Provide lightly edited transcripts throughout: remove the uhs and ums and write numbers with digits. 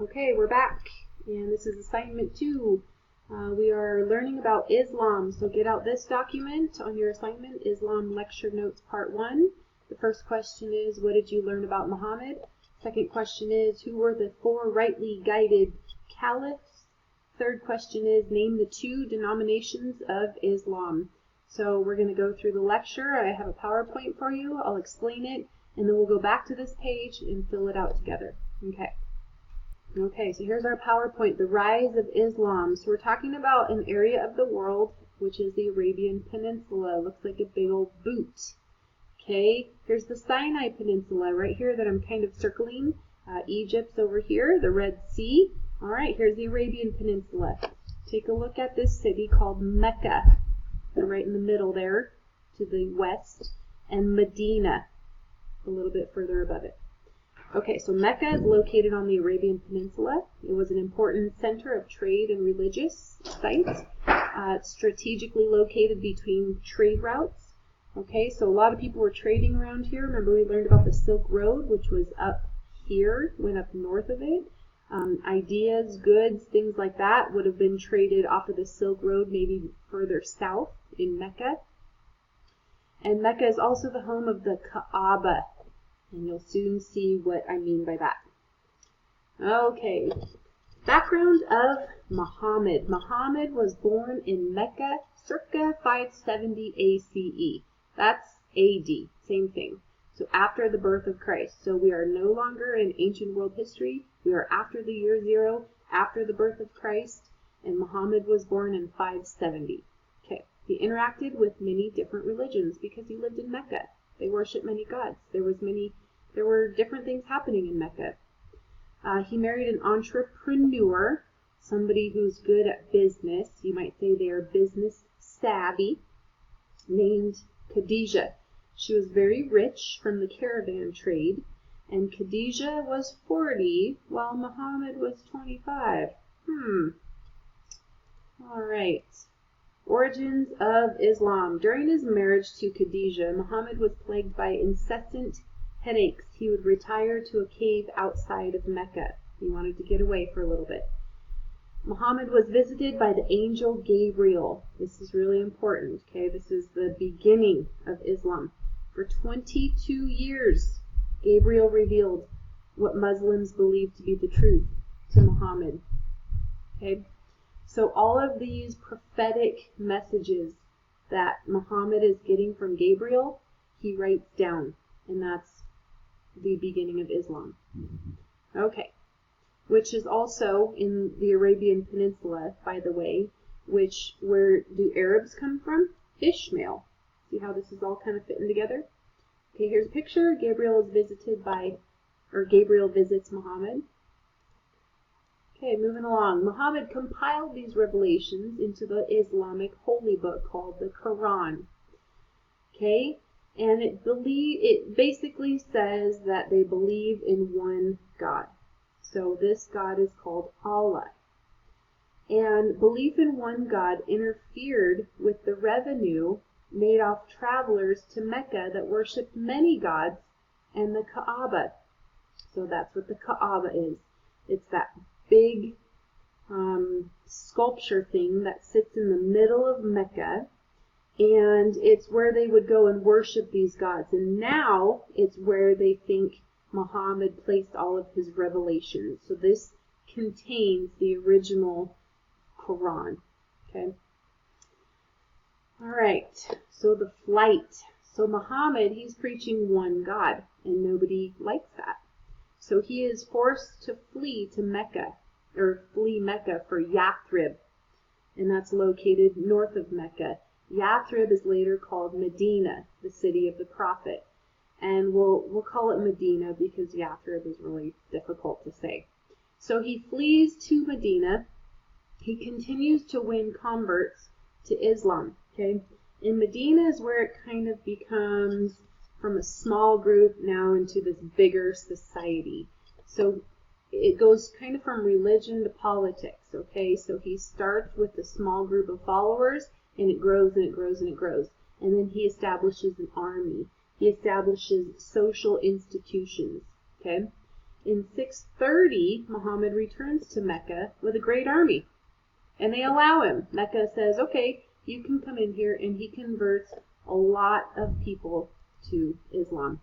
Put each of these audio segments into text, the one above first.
Okay, we're back, and this is assignment 2. We are learning about Islam, so get out this document on your assignment, Islam Lecture Notes Part 1. The first question is, what did you learn about Muhammad? Second question is, who were the 4 rightly guided caliphs? Third question is, name the 2 denominations of Islam. So we're going to go through the lecture. I have a PowerPoint for you. I'll explain it, and then we'll go back to this page and fill it out together. Okay, so here's our PowerPoint, the rise of Islam. So we're talking about an area of the world, which is the Arabian Peninsula. It looks like a big old boot. Okay, here's the Sinai Peninsula right here that I'm kind of circling. Egypt's over here, the Red Sea. All right, here's the Arabian Peninsula. Take a look at this city called Mecca. They're right in the middle there to the west, and Medina a little bit further above it. Okay, so Mecca is located on the Arabian Peninsula. It was an important center of trade and religious sites. It's strategically located between trade routes. Okay, so a lot of people were trading around here. Remember we learned about the Silk Road, which was up here, went up north of it. Ideas, goods, things like that would have been traded off of the Silk Road, maybe further south in Mecca. And Mecca is also the home of the Kaaba. And you'll soon see what I mean by that. Okay, background of Muhammad. Muhammad was born in Mecca circa 570 ACE. That's AD, same thing. So after the birth of Christ. So we are no longer in ancient world history. We are after the year 0, after the birth of Christ, and Muhammad was born in 570. Okay, he interacted with many different religions because he lived in Mecca. They worshiped many gods. There were different things happening in Mecca. He married an entrepreneur, somebody who's good at business. You might say they are business savvy, named Khadijah. She was very rich from the caravan trade, and Khadijah was 40 while Muhammad was 25. All right. Origins of Islam. During his marriage to Khadijah, Muhammad was plagued by incessant headaches. He would retire to a cave outside of Mecca. He wanted to get away for a little bit. Muhammad was visited by the angel Gabriel. This is really important, okay? This is the beginning of Islam. For 22 years, Gabriel revealed what Muslims believed to be the truth to Muhammad. Okay? So all of these prophetic messages that Muhammad is getting from Gabriel, he writes down, and that's the beginning of Islam. Okay, which is also in the Arabian Peninsula, by the way, where do Arabs come from? Ishmael. See how this is all kind of fitting together? Okay, here's a picture. Gabriel visits Muhammad. Okay, moving along. Muhammad compiled these revelations into the Islamic holy book called the Quran. Okay, and it basically says that they believe in one God. So this God is called Allah. And belief in one God interfered with the revenue made off travelers to Mecca that worshipped many gods and the Kaaba. So that's what the Kaaba is. It's that big sculpture thing that sits in the middle of Mecca, and it's where they would go and worship these gods. And now it's where they think Muhammad placed all of his revelations. So this contains the original Quran. Okay. All right. So the flight. So Muhammad, he's preaching one God, and nobody likes that. So he is forced to flee Mecca for Yathrib, and that's located north of Mecca. Yathrib is later called Medina, the city of the prophet, and we'll call it Medina because Yathrib is really difficult to say. So he flees to Medina. He continues to win converts to Islam. Okay, in Medina is where it kind of becomes from a small group now into this bigger society. So it goes kind of from religion to politics, okay? So he starts with a small group of followers, and it grows and it grows and it grows. And then he establishes an army. He establishes social institutions, okay? In 630, Muhammad returns to Mecca with a great army, and they allow him. Mecca says, okay, you can come in here, and he converts a lot of people to Islam.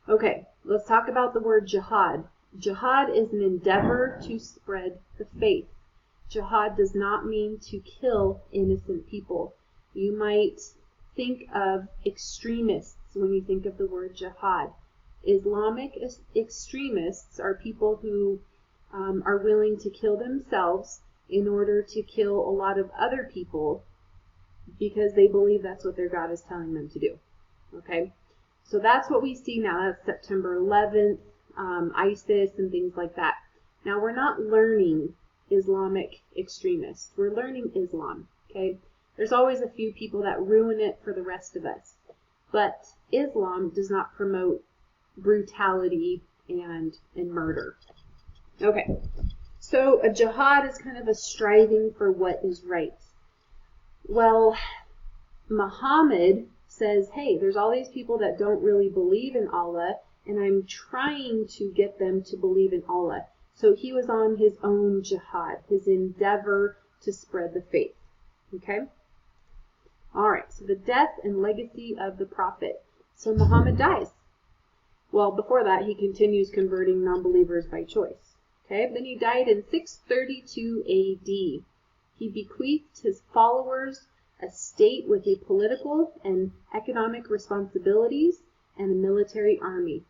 Okay, let's talk about the word jihad. Jihad is an endeavor to spread the faith. Jihad does not mean to kill innocent people. You might think of extremists when you think of the word jihad. Islamic extremists are people who are willing to kill themselves in order to kill a lot of other people because they believe that's what their God is telling them to do. Okay? So that's what we see now. That's September 11th, ISIS and things like that. Now we're not learning Islamic extremists. We're learning Islam. Okay? There's always a few people that ruin it for the rest of us. But Islam does not promote brutality and murder. Okay, so a jihad is kind of a striving for what is right. Well, Muhammad says, hey, there's all these people that don't really believe in Allah, and I'm trying to get them to believe in Allah. So he was on his own jihad, his endeavor to spread the faith. Okay? All right, so the death and legacy of the prophet. So Muhammad dies. Well, before that, he continues converting non-believers by choice. Okay, then he died in 632 AD. He bequeathed his followers a state with a political and economic responsibilities and a military army.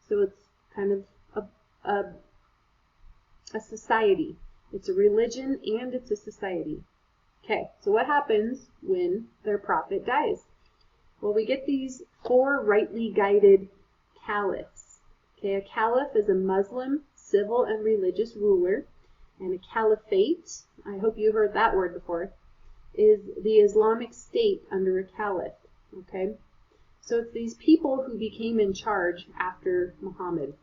So it's kind of a society. It's a religion and it's a society. Okay, so what happens when their prophet dies? Well, we get these 4 rightly guided caliphs. Okay, a caliph is a Muslim civil and religious ruler, and a caliphate, I hope you heard that word before, is the Islamic state under a caliph. Okay, so it's these people who became in charge after Muhammad.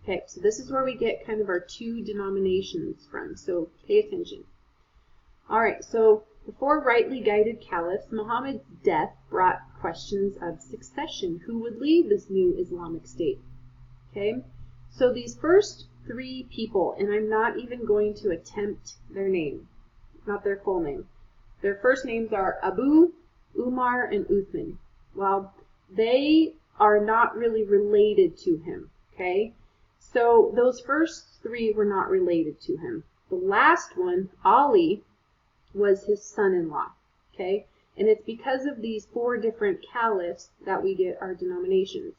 Okay, so this is where we get kind of our 2 denominations from, so pay attention. Alright, so the 4 rightly guided caliphs, Muhammad's death brought questions of succession. Who would lead this new Islamic state? Okay, so these first 3 people, and I'm not even going to attempt their name, not their full name. Their first names are Abu, Umar, and Uthman. Well, they are not really related to him. Okay, so those first 3 were not related to him. The last one, Ali, was his son-in-law, okay? And it's because of these 4 different caliphs that we get our denominations.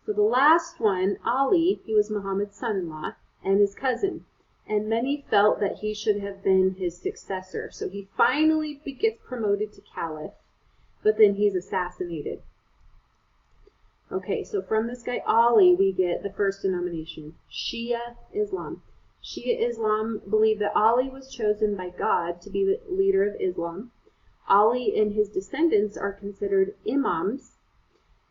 So the last one, Ali, he was Muhammad's son-in-law and his cousin. And many felt that he should have been his successor. So he finally gets promoted to caliph, but then he's assassinated. Okay, so from this guy Ali, we get the first denomination, Shia Islam. Shia Islam believe that Ali was chosen by God to be the leader of Islam. Ali and his descendants are considered imams,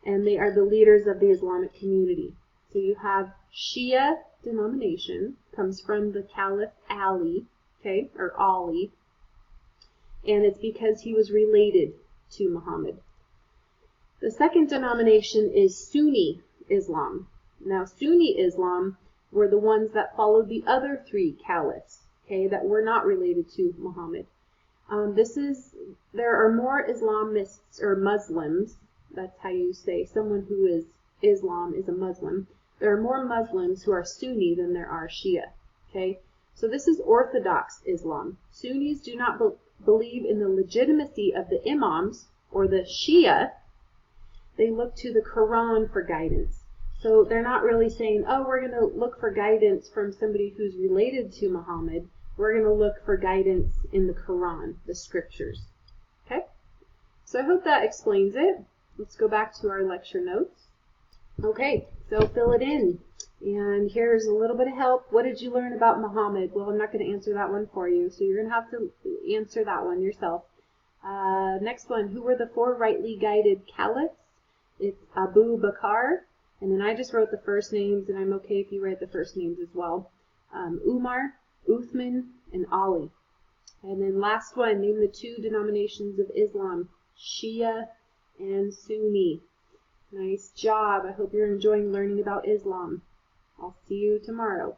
and they are the leaders of the Islamic community. So you have Shia denomination, comes from the Caliph Ali, okay, or Ali, and it's because he was related to Muhammad. The second denomination is Sunni Islam. Now, Sunni Islam were the ones that followed the other 3 caliphs, okay, that were not related to Muhammad. There are more Islamists or Muslims, that's how you say someone who is Islam is a Muslim. There are more Muslims who are Sunni than there are Shia, okay? So this is Orthodox Islam. Sunnis do not believe in the legitimacy of the imams or the Shia. They look to the Quran for guidance. So they're not really saying, oh, we're going to look for guidance from somebody who's related to Muhammad. We're going to look for guidance in the Quran, the scriptures. Okay? So I hope that explains it. Let's go back to our lecture notes. Okay, so fill it in. And here's a little bit of help. What did you learn about Muhammad? Well, I'm not going to answer that one for you, so you're going to have to answer that one yourself. Next one, who were the 4 rightly guided caliphs? It's Abu Bakr. And then I just wrote the first names, and I'm okay if you write the first names as well. Umar, Uthman, and Ali. And then last one, name the 2 denominations of Islam, Shia and Sunni. Nice job. I hope you're enjoying learning about Islam. I'll see you tomorrow.